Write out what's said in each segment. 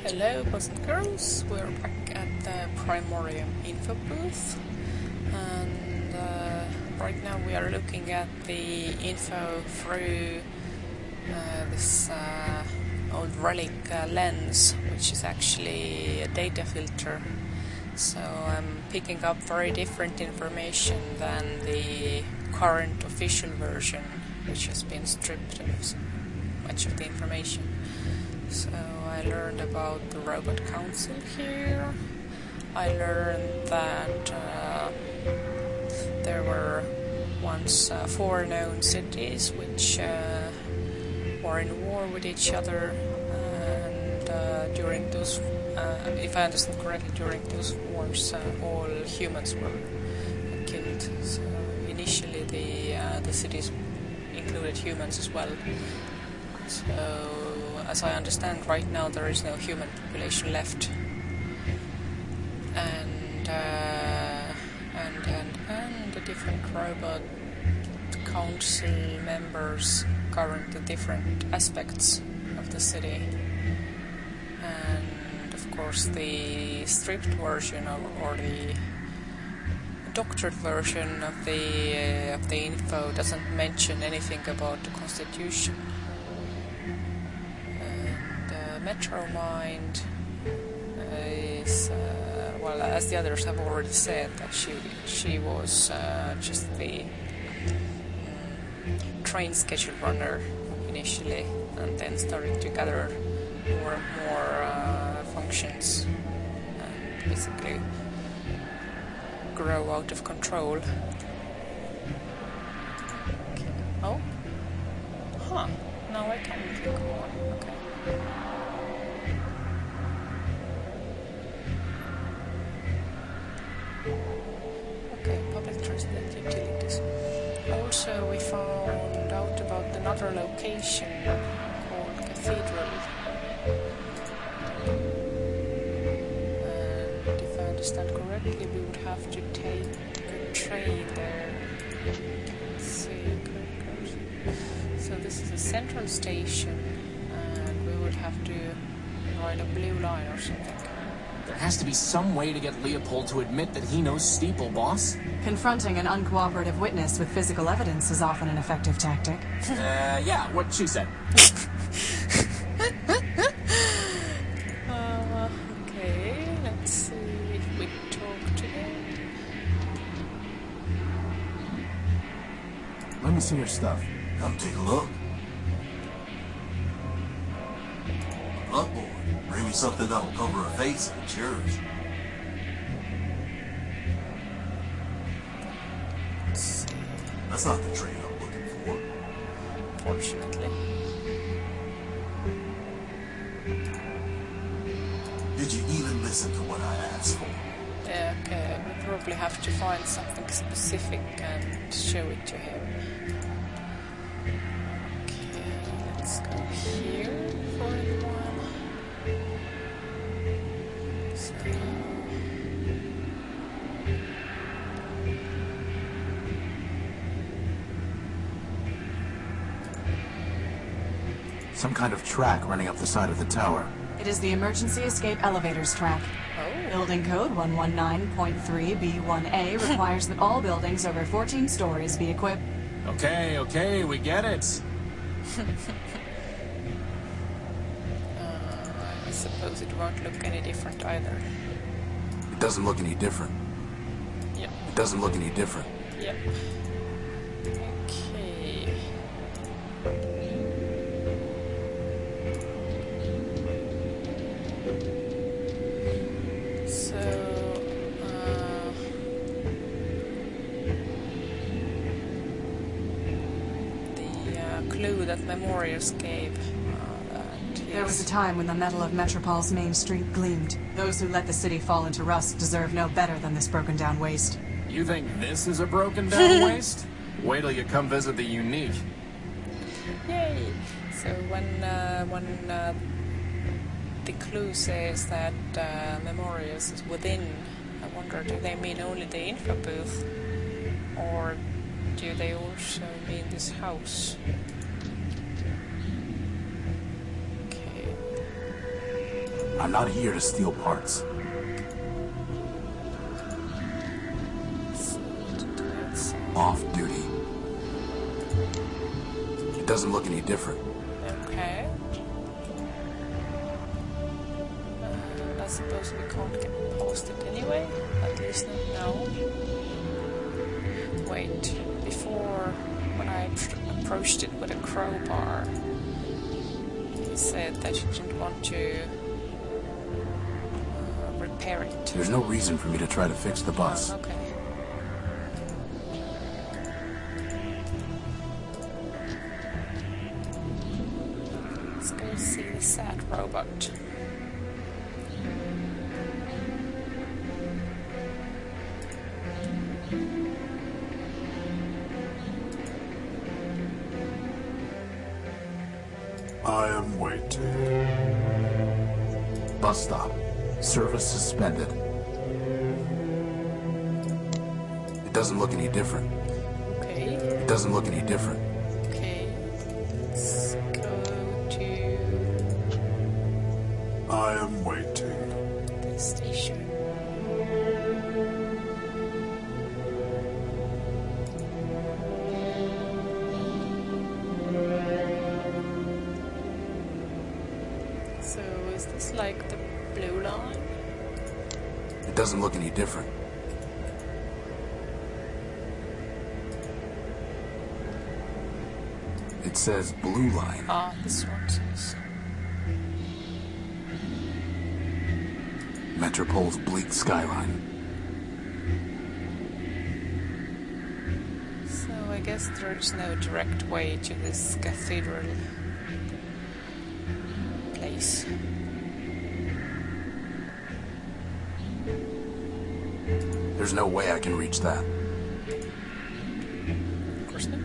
Hello boys and girls, we're back at the Primordia info booth, and right now we are looking at the info through this old relic lens, which is actually a data filter. So I'm picking up very different information than the current official version, which has been stripped of so much of the information. So I learned about the robot council here. I learned that there were once 4 known cities which were in war with each other, and during those, if I understand correctly, during those wars all humans were killed. So initially the cities included humans as well. So as I understand, right now there is no human population left, and the different robot council members govern the different aspects of the city, and of course the stripped version or the doctored version of the info doesn't mention anything about the constitution. Metro Mind is, well, as the others have already said, that she was just the train schedule runner initially, and then started to gather more and more functions and basically grow out of control. Okay. Oh? Huh. Now I can click more. Okay. Okay, public transport utilities. Also, we found out about another location called Cathedral. And if I understand correctly, we would have to take a train there. Let's see. So this is a central station, and we would have to ride a blue line or something. There has to be some way to get Leopold to admit that he knows Steeple, boss. Confronting an uncooperative witness with physical evidence is often an effective tactic. Yeah, what she said. Okay, let's see if we talk to him. Let me see your stuff. Come take a look. Bloodborne. Bring me something that'll cover her face and it's yours. That's not the train I'm looking for. Fortunately. Did you even listen to what I asked for? Yeah, okay, we probably have to find something specific and show it to him. Okay, let's go here for the one. So, Some kind of track running up the side of the tower. It is the emergency escape elevators track. oh, Building code 119.3B1A requires that all buildings over 14 stories be equipped. Okay, we get it. I suppose it won't look any different either. It doesn't look any different. Yep. It doesn't look any different. Yep. Okay. So, the clue that Memorials gave. There was a time when the metal of Metropol's main street gleamed. Those who let the city fall into rust deserve no better than this broken-down waste. You think this is a broken-down waste? Wait till you come visit the Unique. Yay! So when the clue says that Memorials is within, I wonder, do they mean only the info booth, or do they also mean this house? I'm not here to steal parts. Off duty. It doesn't look any different. Okay. I suppose we can't get past it anyway. At least not now. Wait, before, when I approached it with a crowbar, he said that you didn't want to repair it. There's no reason for me to try to fix the bus. Oh, okay. Let's go see the sad robot. I am waiting. Bus stop. Service suspended. It doesn't look any different. Okay. It doesn't look any different. Okay. Let's go to I am waiting. the station. So is this like the blue line? It doesn't look any different. It says blue line. Ah, this one says. Metropol's bleak skyline. So I guess there's no direct way to this cathedral place. There's no way I can reach that. Of course not.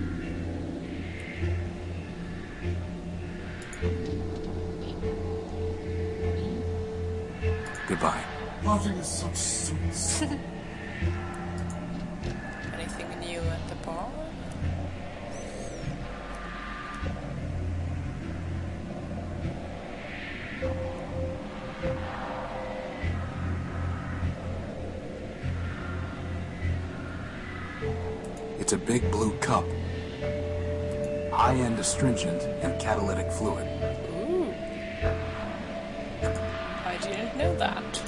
Goodbye. Nothing is so sweet. Anything new at the bar? It's a big blue cup. High-end astringent and catalytic fluid. Ooh. I didn't know that.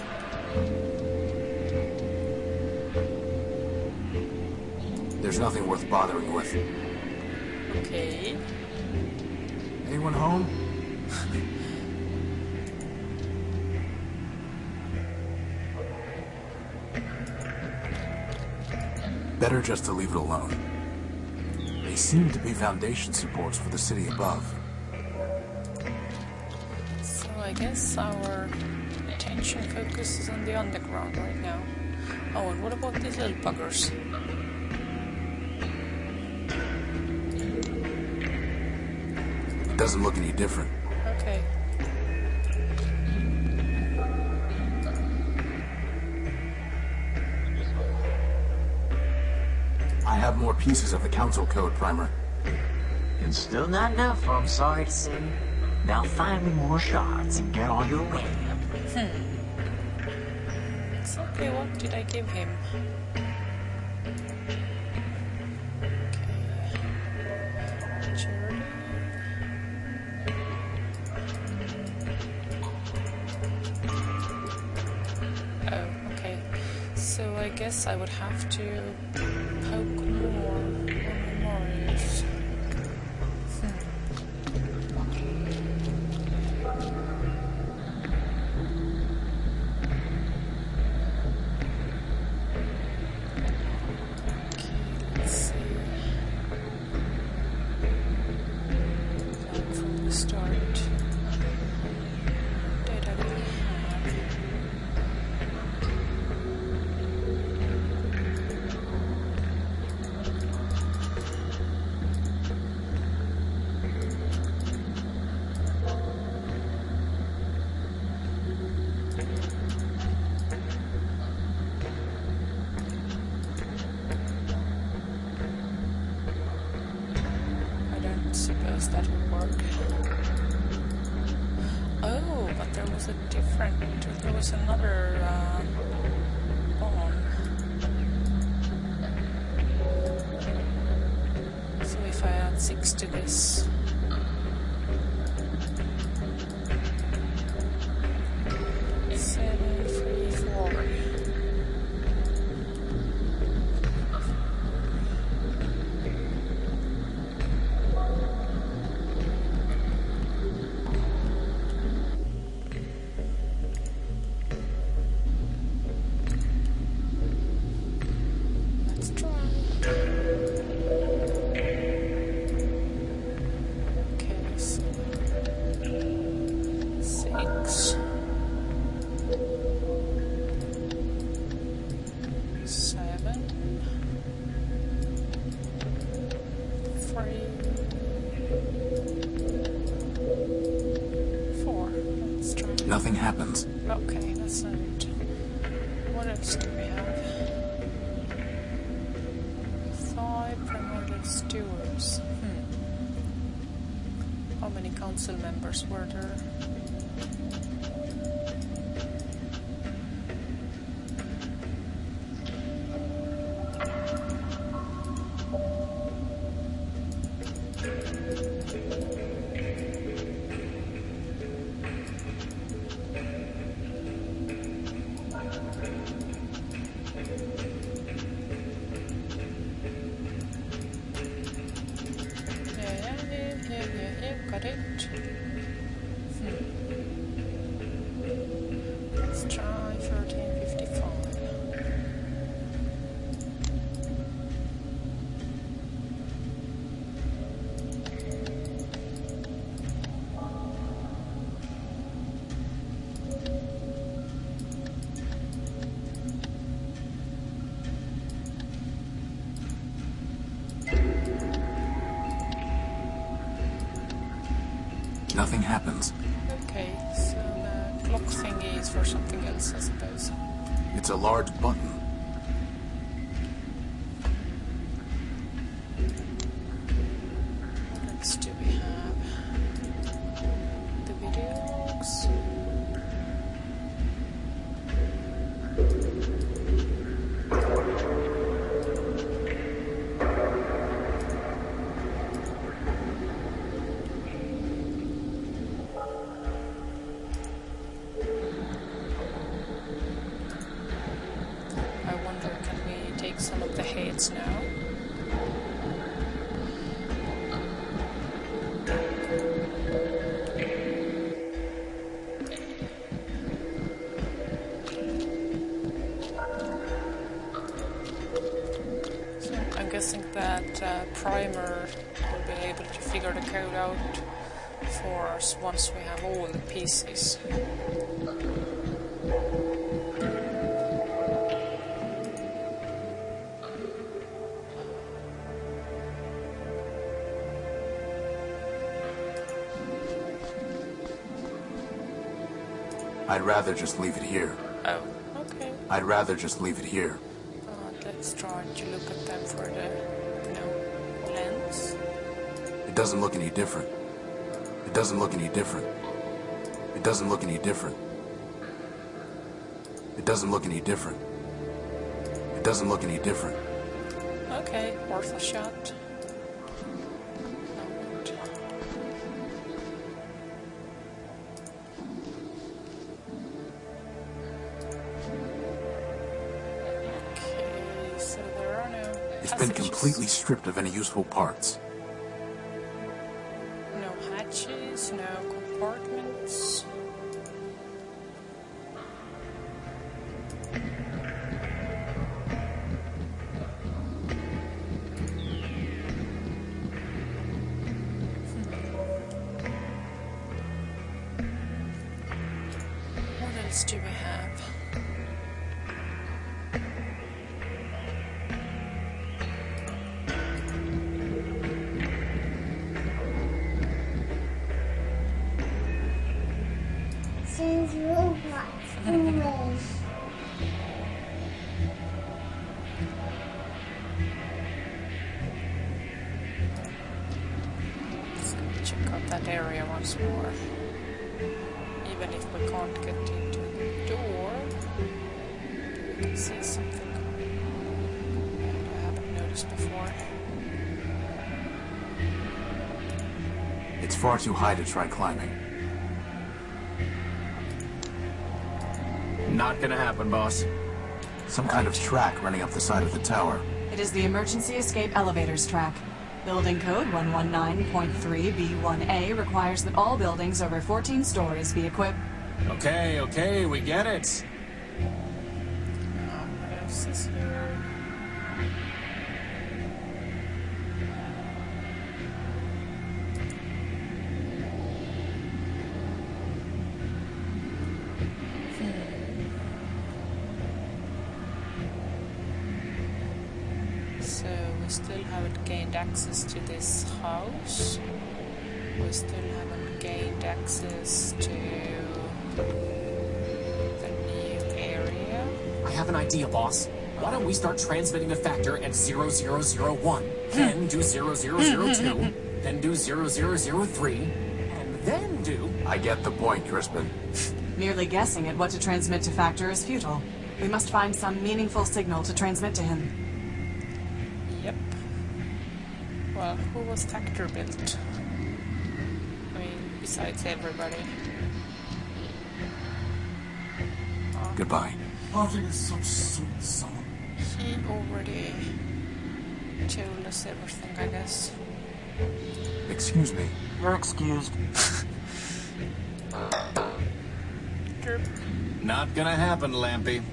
There's nothing worth bothering with. Okay. Anyone home? Better just to leave it alone. They seem to be foundation supports for the city above. So I guess our attention focuses on the underground right now. Oh, and what about these little buggers? It doesn't look any different. Okay. I have more pieces of the council code primer. It's still not enough, I'm sorry to say. Now find me more shards and get on your way. Exactly what did I give him? Okay. Journey. Oh, okay. So I guess I would have to poke more on memories. Let's see. Like from the start. Data we have. was a different... There was another bomb. So if I add 6 to this... Nothing happens. Okay, that's not it. What else do we have? 5 Primordial stewards. How many council members were there? Got it. Let's try 1355. Nothing happens. Okay, so the clock thingy is for something else, I suppose. It's a large button. What else do we have? The video logs. Some of the heads now. So I'm guessing that Primer will be able to figure the code out for us once we have all the pieces. I'd rather just leave it here. Oh, okay. I'd rather just leave it here. Let's try to look at them for the, lens. It doesn't look any different. It doesn't look any different. It doesn't look any different. It doesn't look any different. It doesn't look any different. Okay, worth a shot. It's been completely stripped of any useful parts. No hatches, no compartments. What else do we have? Let's check out that area once more. even if we can't get into the door, we can see something that I haven't noticed before. It's far too high to try climbing. Not gonna happen, boss. Some kind of track running up the side of the tower. It is the emergency escape elevators track. Building code 119.3B1A requires that all buildings over 14 stories be equipped. Okay, we get it. What else is here? So we still haven't gained access to this house. We still haven't gained access to the new area. I have an idea, boss. Why don't we start transmitting the factor at 0001, then do 0002, then do 0003, and then do... I get the point, Crispin. Merely guessing at what to transmit to Factor is futile. We must find some meaningful signal to transmit to him. Yep. Well, who was Factor built? I mean, besides everybody. Goodbye. Parting is such sweet song. He already told us everything, I guess. Excuse me. You're excused. Derp. Not gonna happen, Lampy.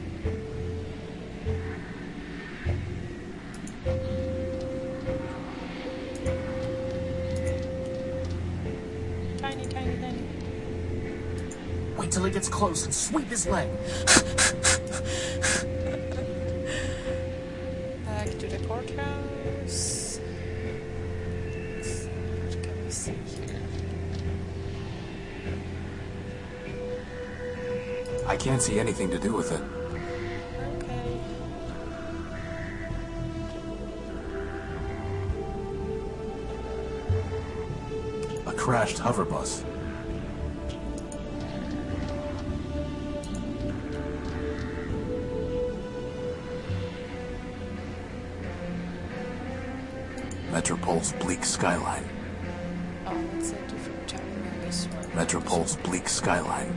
Tiny, tiny, tiny. Wait till he gets close and sweep his leg. Back to the courthouse. What can we see here? I can't see anything to do with it. Okay. A crashed hover bus. Metropol's bleak skyline. Oh, it's a different town than this one. Metropol's bleak skyline.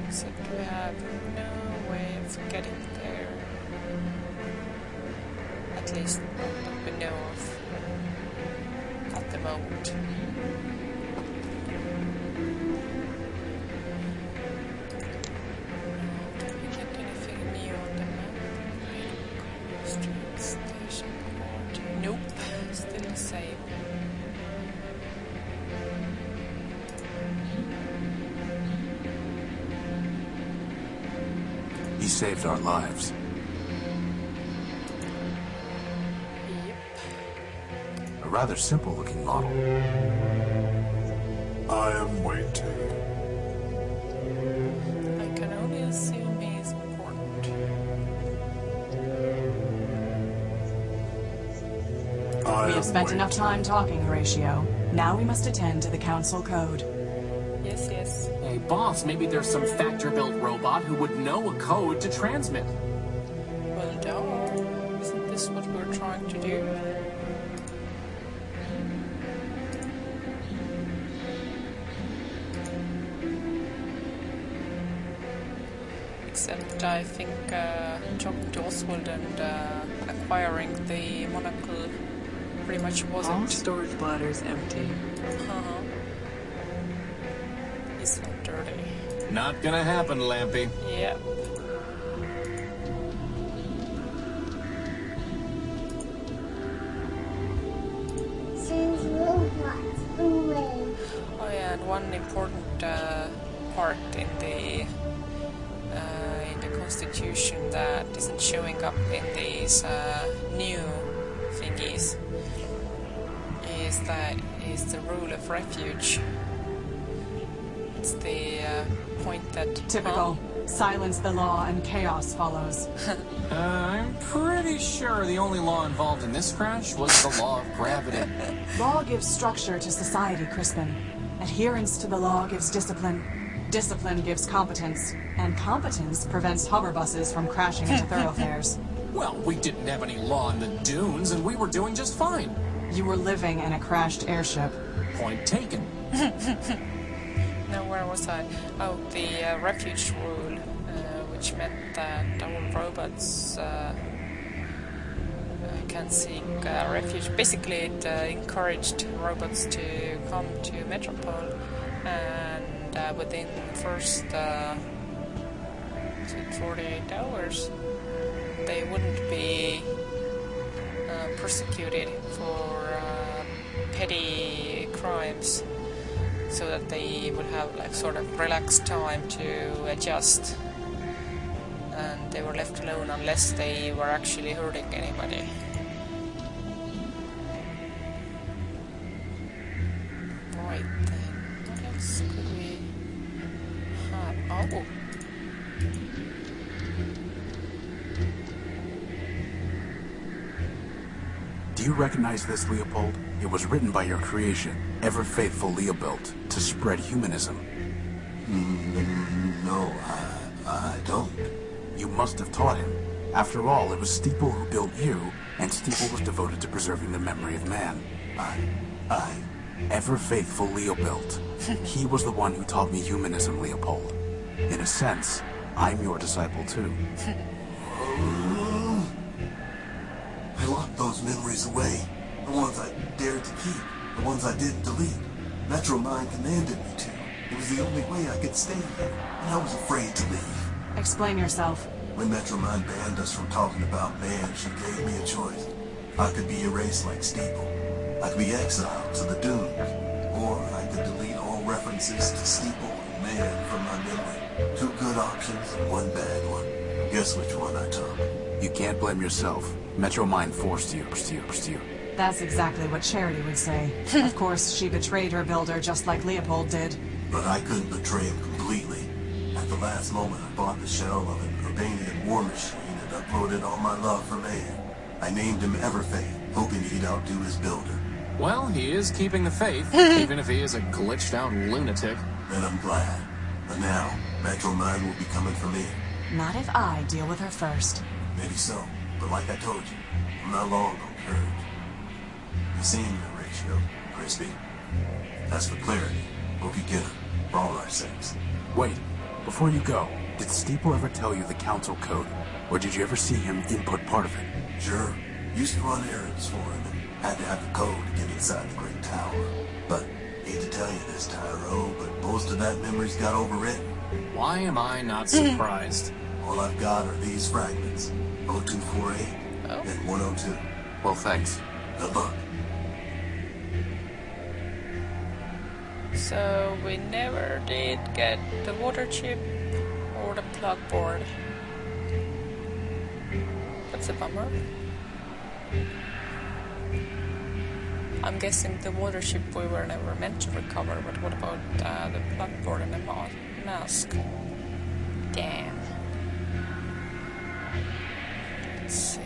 Except we have no way of getting there. At least that we know of at the moment. Did we get anything new on the map? Street station board. Nope, still the same. He saved our lives. Yep. A rather simple-looking model. I am waiting. I can only assume he's important. We have spent enough time talking, Horatio. Now we must attend to the Council Code. Yes, yes. Hey, boss, maybe there's some factor-built robot who would know a code to transmit. Well, duh. Isn't this what we're trying to do? Except I think talking to Oswald and acquiring the monocle pretty much All wasn't. storage bladders empty. Uh-huh. He's not dirty. Not gonna happen, Lampy. Yep. Oh yeah, and one important part in the Constitution that isn't showing up in these new thingies is the rule of refuge. It's the point that Typical. Silence the law and chaos follows. I'm pretty sure the only law involved in this crash was the law of gravity. Law gives structure to society, Crispin. Adherence to the law gives discipline. Discipline gives competence. And competence prevents hover buses from crashing into thoroughfares. Well, we didn't have any law in the dunes, and we were doing just fine. You were living in a crashed airship. Point taken. Now, where was I? Oh, the refuge rule, which meant that all robots can seek refuge. Basically, it encouraged robots to come to Metropole, and within the first 48 hours, they wouldn't be persecuted for petty crimes, so that they would have like sort of relaxed time to adjust, and they were left alone unless they were actually hurting anybody. Right then, what else could we have? Oh. Do you recognize this, Leopold? It was written by your creation, ever-faithful Leopold, to spread humanism. No, I don't. You must have taught him. After all, it was Steeple who built you, and Steeple was devoted to preserving the memory of man. Ever-faithful Leopold. He was the one who taught me humanism, Leopold. In a sense, I'm your disciple too. I locked those memories away. The ones I dared to keep. The ones I didn't delete. Metro Mind commanded me to. It was the only way I could stay here. And I was afraid to leave. Explain yourself. When Metro Mind banned us from talking about man, she gave me a choice. I could be erased like Steeple. I could be exiled to the dunes. Or I could delete all references to Steeple and man from my memory. 2 good options and 1 bad one. Guess which one I took. You can't blame yourself. Metro Mind forced you. That's exactly what Charity would say. Of course, she betrayed her builder just like Leopold did. But I couldn't betray him completely. At the last moment, I bought the shell of an Urbanian war machine and uploaded all my love for man. I named him Everfaith, hoping he'd outdo his builder. Well, he is keeping the faith, even if he is a glitched-out lunatic. And I'm glad. But now, Metro Mind will be coming for me. Not if I deal with her first. Maybe so, but like I told you, I'm not long on courage. You seen the ratio, Crispy? As for clarity, hope you get it, for all our sakes. Wait, before you go, did Steeple ever tell you the council code? Or did you ever see him input part of it? Sure, used to run errands for him and had to have the code to get inside the Great Tower. But, hate to tell you this, Tyro, but most of that memory's got overwritten. Why am I not surprised? All I've got are these fragments, 0248 and 102. Well, thanks. Good luck. So we never did get the water chip or the plug board. That's a bummer. I'm guessing the water chip we were never meant to recover, but what about the plug board and the mask? Damn. Let's see.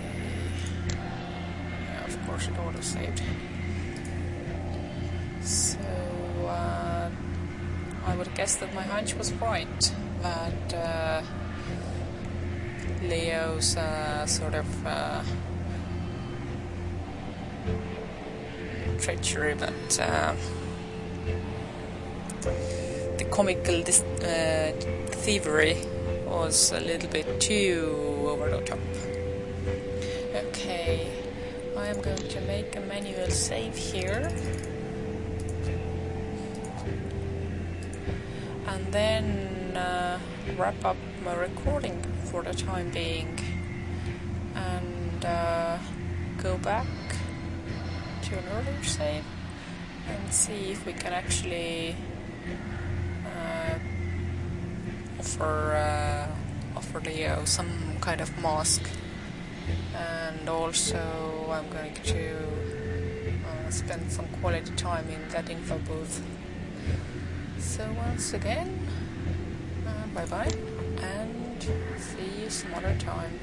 Yeah, of course it auto-saved. So, I would guess that my hunch was right, that Leo's sort of treachery, but the comical thievery was a little bit too over the top. Okay, I am going to make a manual save here. And then wrap up my recording for the time being, and go back to an earlier save and see if we can actually offer Leo some kind of mask. And also I'm going to spend some quality time in that info booth. So once again, bye bye, and see you some other time.